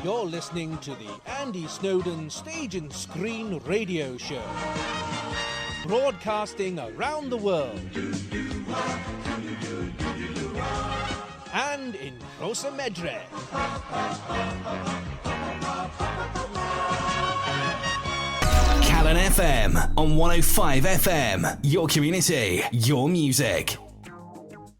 You're listening to the Andy Snowden Stage and Screen Radio Show, broadcasting around the world and in Rosa Medre. Calon FM on 105 FM. Your community, your music.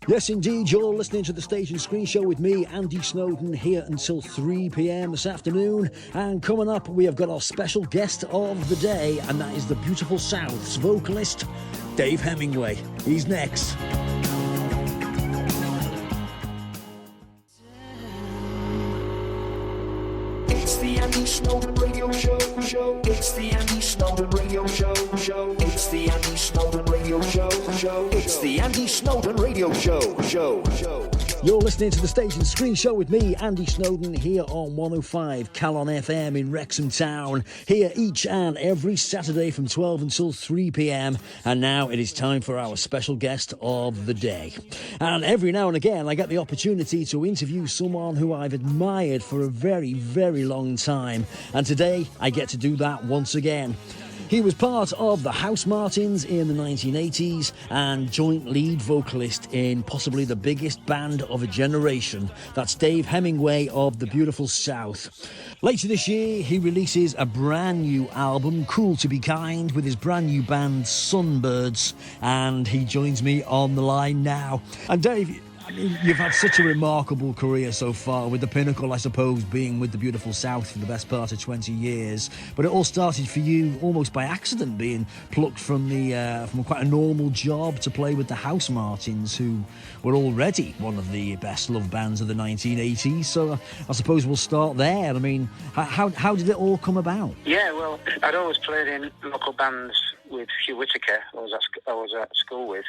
Yes, indeed, you're listening to the Stage and Screen Show with me, Andy Snowden, here until 3 p.m. this afternoon. And coming up, we have got our special guest of the day, and that is the Beautiful South's vocalist, Dave Hemingway. He's next. It's the Andy Snowden Radio Show. It's the Andy Snowden Radio Show. It's the Andy Snowden Radio Show. It's the Andy Snowden Radio Show. You're listening to the Stage and Screen Show with me, Andy Snowden, here on 105 Calon FM in Wrexham Town. Here each and every Saturday from 12 until 3 p.m. And now it is time for our special guest of the day. And every now and again, I get the opportunity to interview someone who I've admired for a very, very long time. And today, I get to do that once again. He was part of the Housemartins in the 1980s and joint lead vocalist in possibly the biggest band of a generation. That's Dave Hemingway of the Beautiful South. Later this year, he releases a brand new album, Cool to Be Kind, with his brand new band Sunbirds, and he joins me on the line now. And Dave, I mean, you've had such a remarkable career so far, with the pinnacle, I suppose, being with the Beautiful South for the best part of 20 years. But it all started for you almost by accident, being plucked from from quite a normal job to play with the Housemartins, who were already one of the best loved bands of the 1980s. So I suppose we'll start there. I mean, how did it all come about? Yeah, well, I'd always played in local bands with Hugh Whittaker. I was at school with,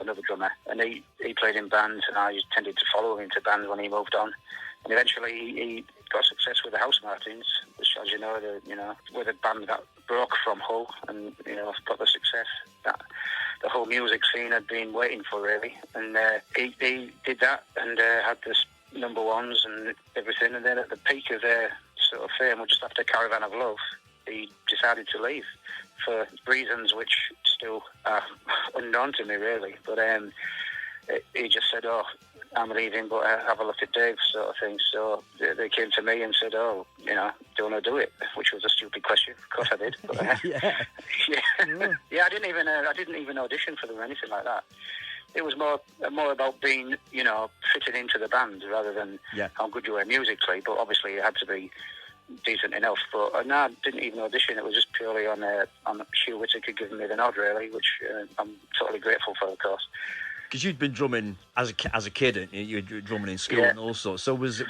another drummer, and he played in bands, and I tended to follow him into bands when he moved on. And eventually he got success with the Housemartins, which, as you know, were the band that broke from Hull, and got the success that the whole music scene had been waiting for, really. And he did that and had this number ones and everything. And then at the peak of their sort of fame, just after Caravan of Love, he decided to leave for reasons which still are unknown to me, really. But he just said, "Oh, I'm leaving, but have a look at Dave," sort of thing. So they came to me and said, "Oh, do you want to do it?" Which was a stupid question. Of course I did. But, yeah. I didn't even audition for them or anything like that. It was more about being, fitting into the band rather than how good you were musically. But obviously it had to be decent enough. But no, I didn't even audition. It was just purely on Hugh Whittaker giving me the nod, really, which I'm totally grateful for, of course. Because you'd been drumming as a kid, you were drumming in school and all sorts. So was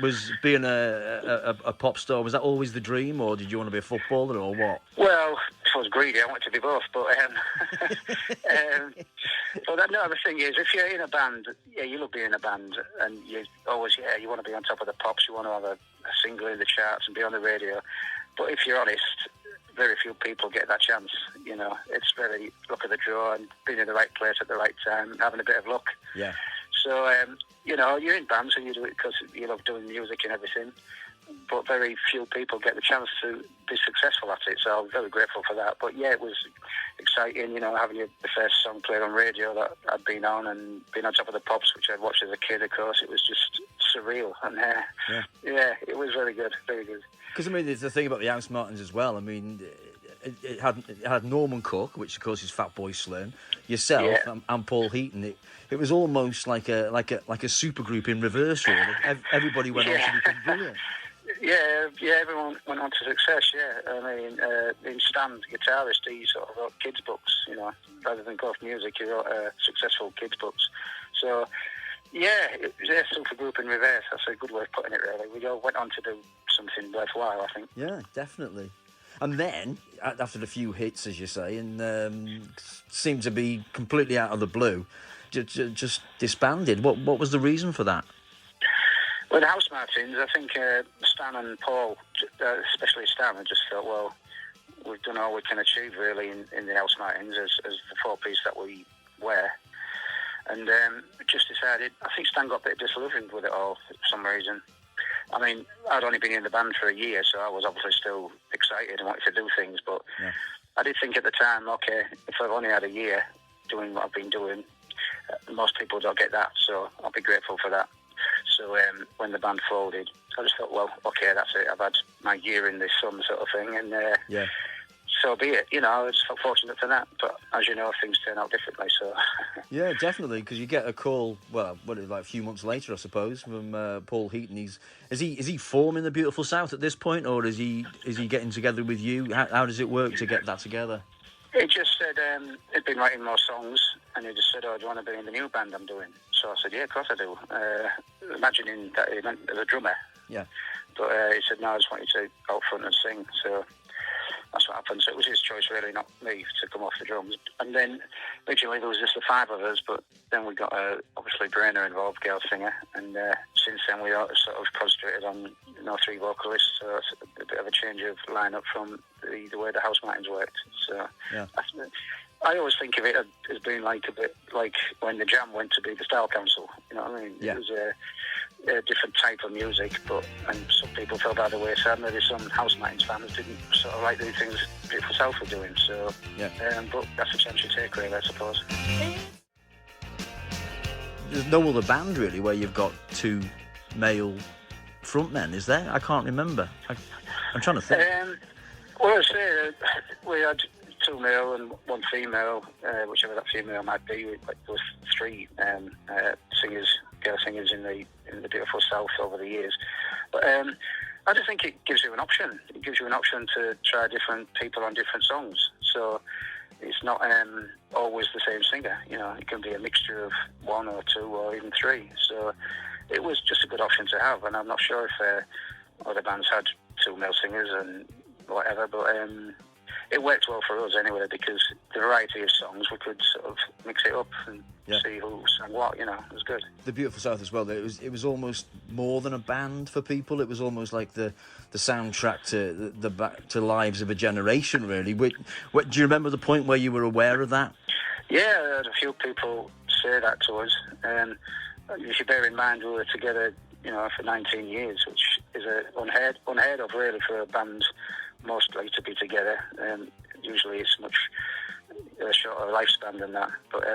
being a pop star, was that always the dream, or did you want to be a footballer, or what? Well, if I was greedy, I wanted to be both. But the thing is, if you're in a band, you love being in a band, and you always, you want to be on top of the pops, you want to have a single in the charts and be on the radio. But if you're honest, very few people get that chance. It's very luck of the draw and being in the right place at the right time, having a bit of luck. Yeah. So, you're in bands and you do it because you love doing music and everything, but very few people get the chance to be successful at it. So I'm very grateful for that. But yeah, it was exciting, having the first song played on radio that I'd been on, and being on top of the pops, which I'd watched as a kid, of course. It was just surreal. And it was very good, very good. Because, I mean, there's the thing about the Housemartins as well. I mean, it had Norman Cook, which, of course, is Fatboy Slim, yourself, and Paul Heaton. It was almost like a supergroup in reverse, really. Everybody went on to become brilliant. Yeah, everyone went on to success, I mean, in Stan, the guitarist, he sort of wrote kids' books, rather than go off music, he wrote successful kids' books. So, it was a supergroup in reverse. That's a good way of putting it, really. We all went on to do something worthwhile, I think. Yeah, definitely. And then, after the few hits, as you say, and seemed to be completely out of the blue, just disbanded. What was the reason for that? Well, the Housemartins, I think Stan and Paul, especially Stan, I just thought, well, we've done all we can achieve, really, in the Housemartins as the four-piece that we were. And just decided, I think Stan got a bit disillusioned with it all for some reason. I mean, I'd only been in the band for a year, so I was obviously still excited and wanted to do things, but I did think at the time, okay, if I've only had a year doing what I've been doing, most people don't get that, so I'll be grateful for that. So when the band folded, I just thought, well, okay, that's it. I've had my year in the sun sort of thing, and so be it. You know, I just felt fortunate for that. But as you know, things turn out differently. So yeah, definitely, because you get a call. Well, like a few months later, I suppose, from Paul Heaton. Is he forming the Beautiful South at this point, or is he getting together with you? How does it work to get that together? He just said he'd been writing more songs, and he just said, "Oh, do you want to be in the new band I'm doing?" So I said, "Yeah, of course I do." Imagining that he meant as a drummer. Yeah. But he said, "No, I just want you to out front and sing." So that's what happened. So it was his choice, really, not me, to come off the drums. And then originally there was just the 5 of us, but then we got obviously Brainer involved, girl singer, and since then we are sort of concentrated on 3 vocalists. So it's a bit of a change of lineup from the way the Housemartins worked. So yeah. I always think of it as being like a bit like when the Jam went to be the Style Council. You know what I mean? Yeah. It was a different type of music, and some people fell by the wayside. Maybe some Housemartins fans didn't sort of like the things Beautiful South were doing. So, but that's a chance you take, really, I suppose. There's no other band really where you've got 2 male frontmen, is there? I can't remember. I'm trying to think. Well, I say we had 2 male and 1 female, whichever that female might be. There was 3 girl singers in the Beautiful South over the years. But I just think it gives you an option. It gives you an option to try different people on different songs. So it's not always the same singer. You know, it can be a mixture of 1 or 2 or even 3. So it was just a good option to have. And I'm not sure if other bands had 2 male singers and whatever, but it worked well for us anyway, because the variety of songs, we could sort of mix it up and see who sang what. You know, it was good. The Beautiful South as well. It was almost more than a band for people. It was almost like the soundtrack to lives of a generation. Really. Do you remember the point where you were aware of that? Yeah, I had a few people say that to us. You should bear in mind we were together, for 19 years, which is unheard of really for a band mostly to be together. Usually it's much shorter lifespan than that. But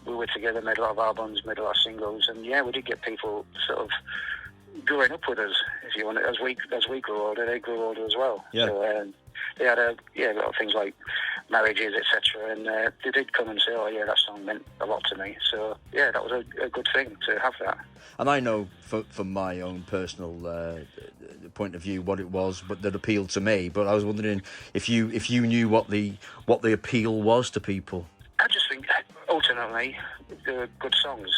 we were together, made a lot of albums, made a lot of singles, and we did get people sort of growing up with us, if you want. As we grew older, they grew older as well. Yeah. So they had a lot of things like marriages, etc., and they did come and say, "Oh yeah, that song meant a lot to me." So that was a good thing to have that. And I know from my own personal point of view what it was, but that appealed to me. But I was wondering if you knew what the appeal was to people. I just think ultimately they were good songs.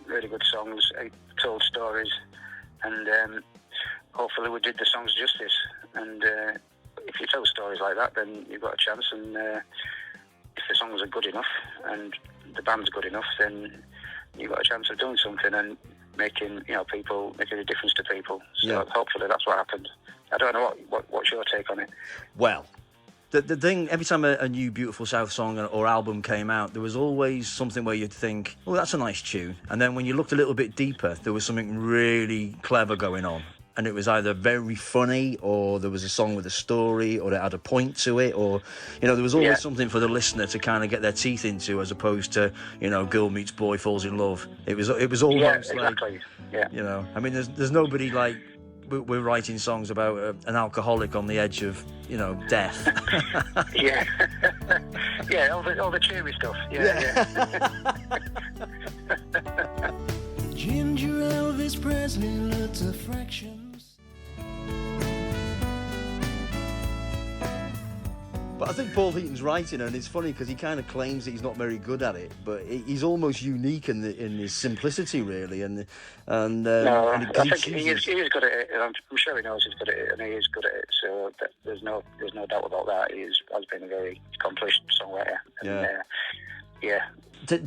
Really good songs. Told stories, and hopefully we did the songs justice. And if you tell stories like that, then you've got a chance. And if the songs are good enough and the band's good enough, then you've got a chance of doing something and making a difference to people. So hopefully that's what happened. I don't know what's your take on it. Well, the thing, every time a new Beautiful South song or album came out, there was always something where you'd think, oh, that's a nice tune. And then when you looked a little bit deeper, there was something really clever going on. And it was either very funny, or there was a song with a story, or it had a point to it, or, there was always something for the listener to kind of get their teeth into, as opposed to, girl meets boy, falls in love. It was almost exactly. I mean, there's nobody like, we're writing songs about an alcoholic on the edge of, death. all the cheery stuff. Ginger Elvis Presley looked a fractions. But I think Paul Heaton's right, and it's funny because he kind of claims that he's not very good at it, but he's almost unique in his simplicity, really. I think he is good at it. I'm sure he knows he's good at it, and he is good at it. So there's no doubt about that. He has been a very accomplished songwriter. And,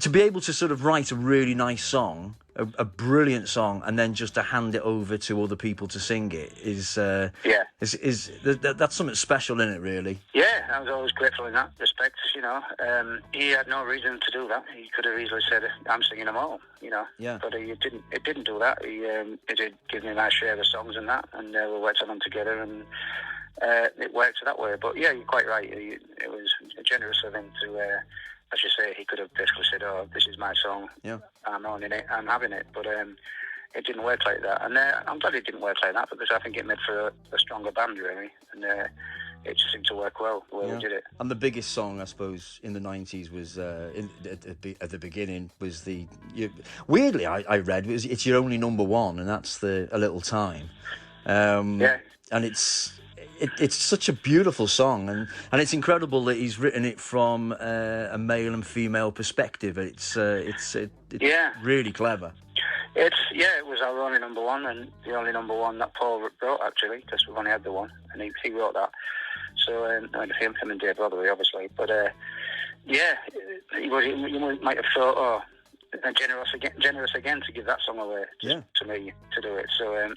To be able to sort of write a really nice song, a brilliant song, and then just to hand it over to other people to sing it is that's something special in it, really. Yeah, I was always grateful in that respect. he had no reason to do that. He could have easily said, "I'm singing them all," Yeah. But he didn't. It didn't do that. He did give me my share of songs and that, and we worked on them together, and it worked that way. But yeah, you're quite right. It was generous of him to, as you say, he could have basically said, "Oh, this is my song. Yeah. I'm owning it. I'm having it." But it didn't work like that, and I'm glad it didn't work like that, because I think it made for a stronger band, really, and it just seemed to work well the way we did it. And the biggest song, I suppose, in the 90s was at the beginning was weirdly I read it's your only number one, and that's A Little Time. Yeah, and it's such a beautiful song, and it's incredible that he's written it from a male and female perspective. It's really clever. It was our only number one, and the only number one that Paul wrote, actually, because we've only had the one, and he wrote that. So, him and Dave Rotherley, obviously. But, you might have thought, generous again to give that song away to me to do it. So,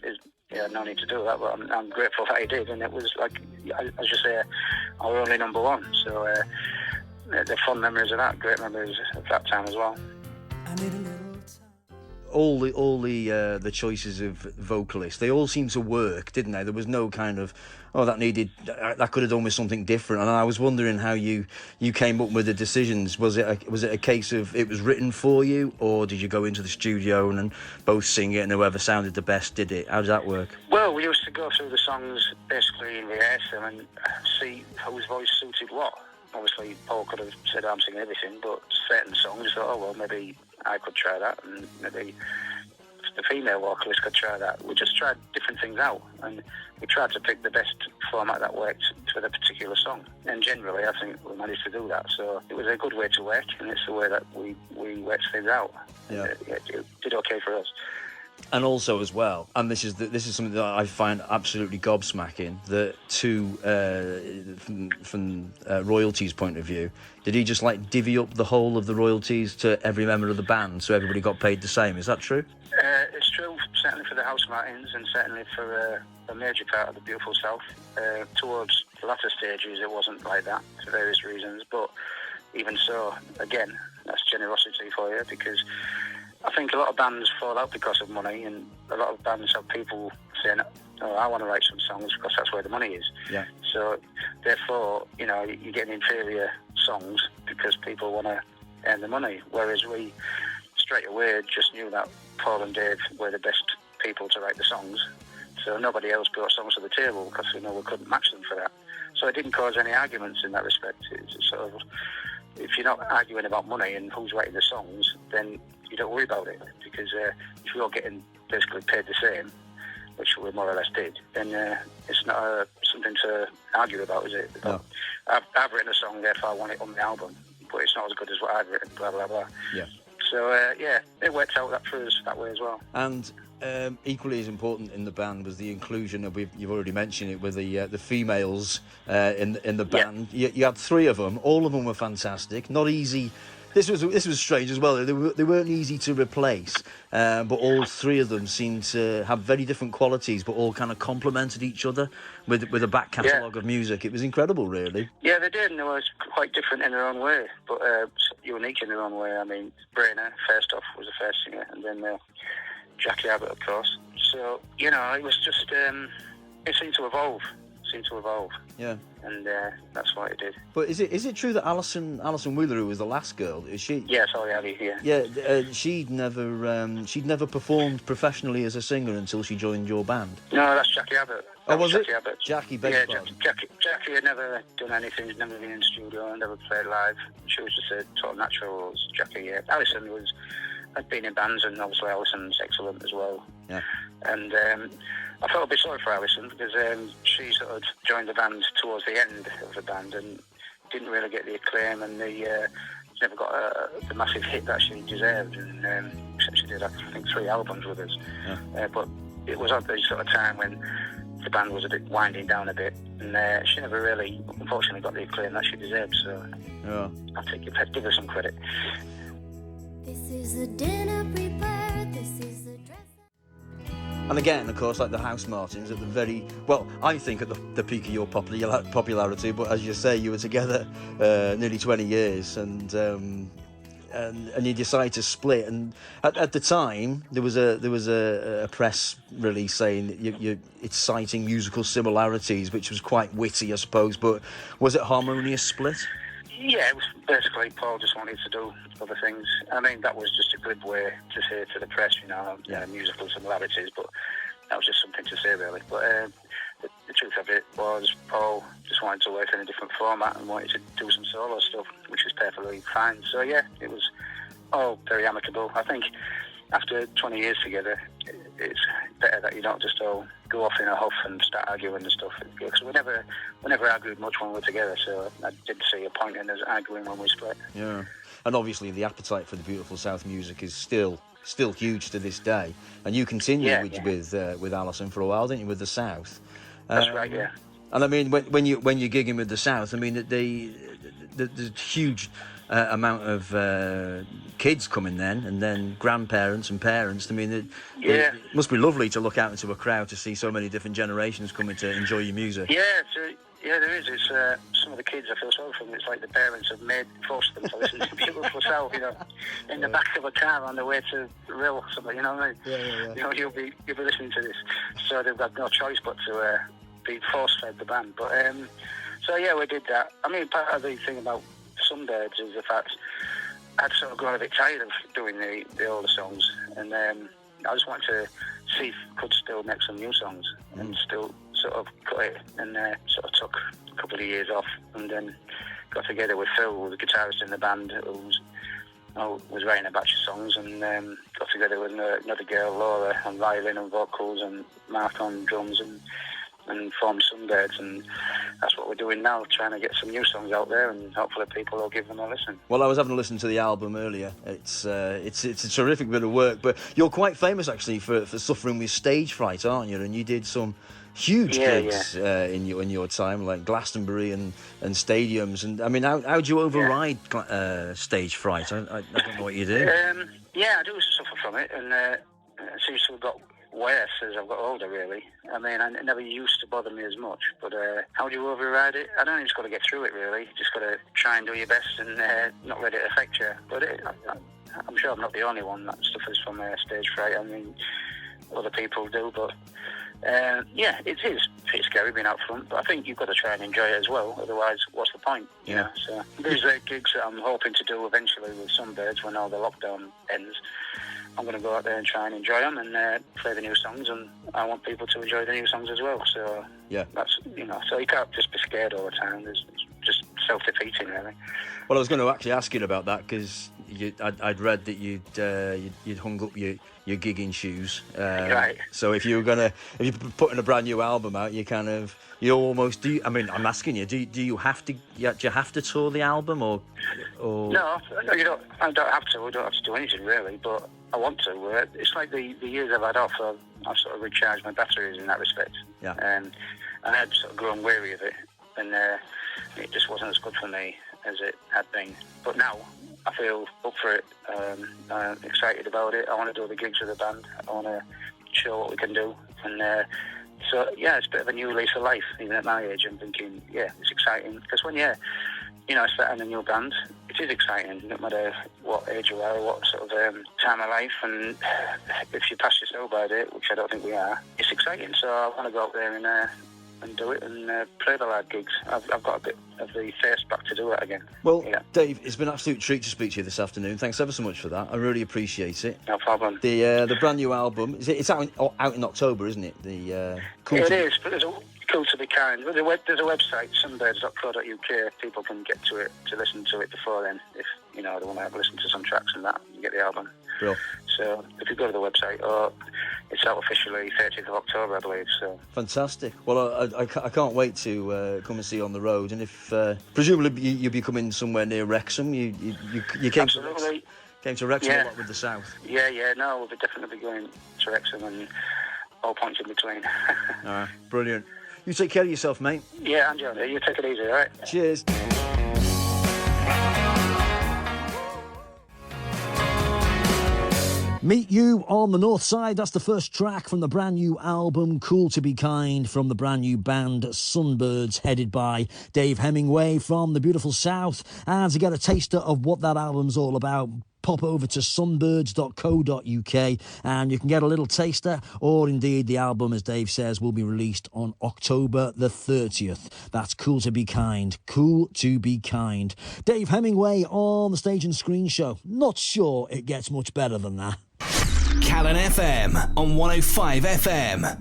no need to do that, but I'm grateful that he did, and it was, like, as you say, our only number one. So, the fond memories of that, great memories of that time as well. I need a little time. All the choices of vocalists, they all seemed to work, didn't they? There was no kind of that could have done with something different. And I was wondering how you came up with the decisions. Was it a case of it was written for you, or did you go into the studio and both sing it, and whoever sounded the best did it? How does that work? Well, we used to go through the songs basically in rehearsal and see whose voice suited what. Obviously, Paul could have said, "I'm singing everything," but certain songs, thought, "Oh, well, maybe I could try that," and maybe the female vocalist could try that. We just tried different things out, and we tried to pick the best format that worked for the particular song. And generally, I think we managed to do that. So it was a good way to work, and it's the way that we worked things out. Yeah. It did okay for us. And also as well, and this is something that I find absolutely gobsmacking, that from royalties point of view, did he just like divvy up the whole of the royalties to every member of the band, so everybody got paid the same? Is that true? It's true, certainly for the Housemartins, and certainly for a major part of the Beautiful South. Towards the latter stages, it wasn't like that for various reasons, but even so, again, that's generosity for you, because I think a lot of bands fall out because of money, and a lot of bands have people saying, "Oh, I want to write some songs because that's where the money is." Yeah. So, therefore, you get inferior songs because people want to earn the money, whereas we straight away just knew that Paul and Dave were the best people to write the songs, so nobody else brought songs to the table because we couldn't match them for that. So it didn't cause any arguments in that respect. It's sort of, if you're not arguing about money and who's writing the songs, then you don't worry about it, because if you're getting basically paid the same, which we more or less did, then it's not something to argue about, is it? No. I've written a song, therefore I want it on the album, but it's not as good as what I've written, blah, blah, blah. Yeah. So, it worked out that for us that way as well. And equally as important in the band was the inclusion of, you've already mentioned it, with the females in the band. Yeah. You had three of them. All of them were fantastic. Not easy. This was strange as well. They weren't easy to replace, but all three of them seemed to have very different qualities, but all kind of complemented each other with a back catalogue of music. It was incredible, really. Yeah, they did, and they were quite different in their own way, but unique in their own way. I mean, Brainer, first off, was the first singer, and then Jackie Abbott, of course. So, it was just, it seemed to evolve. Yeah. And that's what it did. But is it true that Alison Wheeler, who was the last girl, is she? Yeah, sorry, Ali. Yeah. Yeah, she'd never performed professionally as a singer until she joined your band. No, that's Jackie Abbott. Was Jackie it? Abbott. Jackie, Jackie had never done anything. She'd never been in the studio, never played live. She was just a total natural. Jackie. Yeah. Alison had been in bands, and obviously Alison's excellent as well. Yeah. And I felt a bit sorry for Alison, because she sort of joined the band towards the end of the band and didn't really get the acclaim, and never got the massive hit that she deserved. And she did, I think, 3 albums with us. Yeah. But it was at the sort of time when the band was a bit winding down a bit, and she never really, unfortunately, got the acclaim that she deserved. So I'll give her some credit. This is the dinner prepared. This is the dress. And again, of course, like the Housemartins at the very, well, I think at the peak of your popularity, but as you say, you were together nearly 20 years, and you decided to split. And at the time, there was a press release saying that it's citing musical similarities, which was quite witty, I suppose. But was it harmonious split? Yeah, it was basically Paul just wanted to do other things. I mean, that was just a glib way to say to the press, musical similarities, but that was just something to say, really. But the truth of it was Paul just wanted to work in a different format and wanted to do some solo stuff, which was perfectly fine. So, yeah, it was all very amicable. I think after 20 years together, it's better that you don't just all go off in a huff and start arguing and stuff. Because we never argued much when we were together, so I didn't see a point in us arguing when we split. Yeah, and obviously the appetite for the Beautiful South music is still huge to this day. And you continued with Alison for a while, didn't you, with the South? That's right, yeah. And I mean, when you're gigging with the South, I mean, the huge amount of kids coming then, and then grandparents and parents. I mean, it must be lovely to look out into a crowd to see so many different generations coming to enjoy your music. Yeah, there is. It's some of the kids I feel sorry for them. It's like the parents have forced them to listen to Beautiful South, in the back of a car on the way to Rill or something. You know what I mean? Yeah. You'll be listening to this, so they've got no choice but to be force-fed the band. But so yeah, we did that. I mean, part of the thing about Sunbirds is the fact I'd sort of grown a bit tired of doing the older songs, and I just wanted to see if I could still make some new songs and still sort of cut it, and sort of took a couple of years off, and then got together with Phil, who was the guitarist in the band, who was writing a batch of songs, and got together with another girl, Laura, on violin and vocals, and Mark on drums, and formed Sunbirds, and that's what we're doing now, trying to get some new songs out there, and hopefully people will give them a listen. Well, I was having a listen to the album earlier. It's a terrific bit of work, but you're quite famous actually for suffering with stage fright, aren't you? And you did some huge gigs in your time, like Glastonbury and stadiums. And I mean, how do you override stage fright? I don't know what you do. I do suffer from it, and it seems to have got worse as I've got older, really. I mean, it never used to bother me as much, but how do you override it? I don't know, you just got to get through it, really. You just got to try and do your best and not let it affect you. But I'm sure I'm not the only one that suffers from stage fright. I mean, other people do, but it is pretty scary being out front, but I think you've got to try and enjoy it as well, otherwise what's the point? Yeah. So there's gigs that I'm hoping to do eventually with Sunbirds when all the lockdown ends. I'm going to go out there and try and enjoy them and play the new songs, and I want people to enjoy the new songs as well. So that's so you can't just be scared all the time. It's just self-defeating, really. Well, I was going to actually ask you about that because I'd read that you'd hung up your gigging shoes. Right. So if you're putting a brand new album out, you almost do. I mean, I'm asking you, do you have to tour the album or? No, you don't. I don't have to. We don't have to do anything really, but I want to. It's like the years I've had off. I've sort of recharged my batteries in that respect. Yeah. And I had sort of grown weary of it, and it just wasn't as good for me as it had been. But now I feel up for it. I'm excited about it. I want to do the gigs with the band. I want to show what we can do, and so it's a bit of a new lease of life. Even at my age, I'm thinking, it's exciting because when you're starting a new band, it is exciting, no matter what age you are or what sort of time of life. And if you pass your sell-by date, which I don't think we are, it's exciting. So I want to go out there and do it and play the live gigs. I've got a bit of the thirst back to do it again. Well, Dave, it's been an absolute treat to speak to you this afternoon. Thanks ever so much for that. I really appreciate it. No problem. The brand new album, it's out in October, isn't it? It is, but there's Cool to Be Kind. There's a website, sunbirds.co.uk. People can get to it to listen to it before then, if they want to have a listen to some tracks and that, and get the album. Real. So if you go to the website, it's out officially 30th of October, I believe. So fantastic. Well, I can't wait to come and see you on the road. And if presumably you'll be coming somewhere near Wrexham, you came Absolutely. to Wrexham a lot with the South. No, we'll definitely be going to Wrexham and all points in between. All right, brilliant. You take care of yourself, mate. Yeah, and you take it easy, all right? Cheers. Meet You on the North Side. That's the first track from the brand new album Cool to Be Kind from the brand new band Sunbirds, headed by Dave Hemingway from the beautiful South. And to get a taster of what that album's all about, pop over to sunbirds.co.uk and you can get a little taster, or indeed the album, as Dave says, will be released on October the 30th. That's Cool to Be Kind. Cool to Be Kind. Dave Hemingway on the Stage and Screen Show. Not sure it gets much better than that. Calon FM on 105 FM.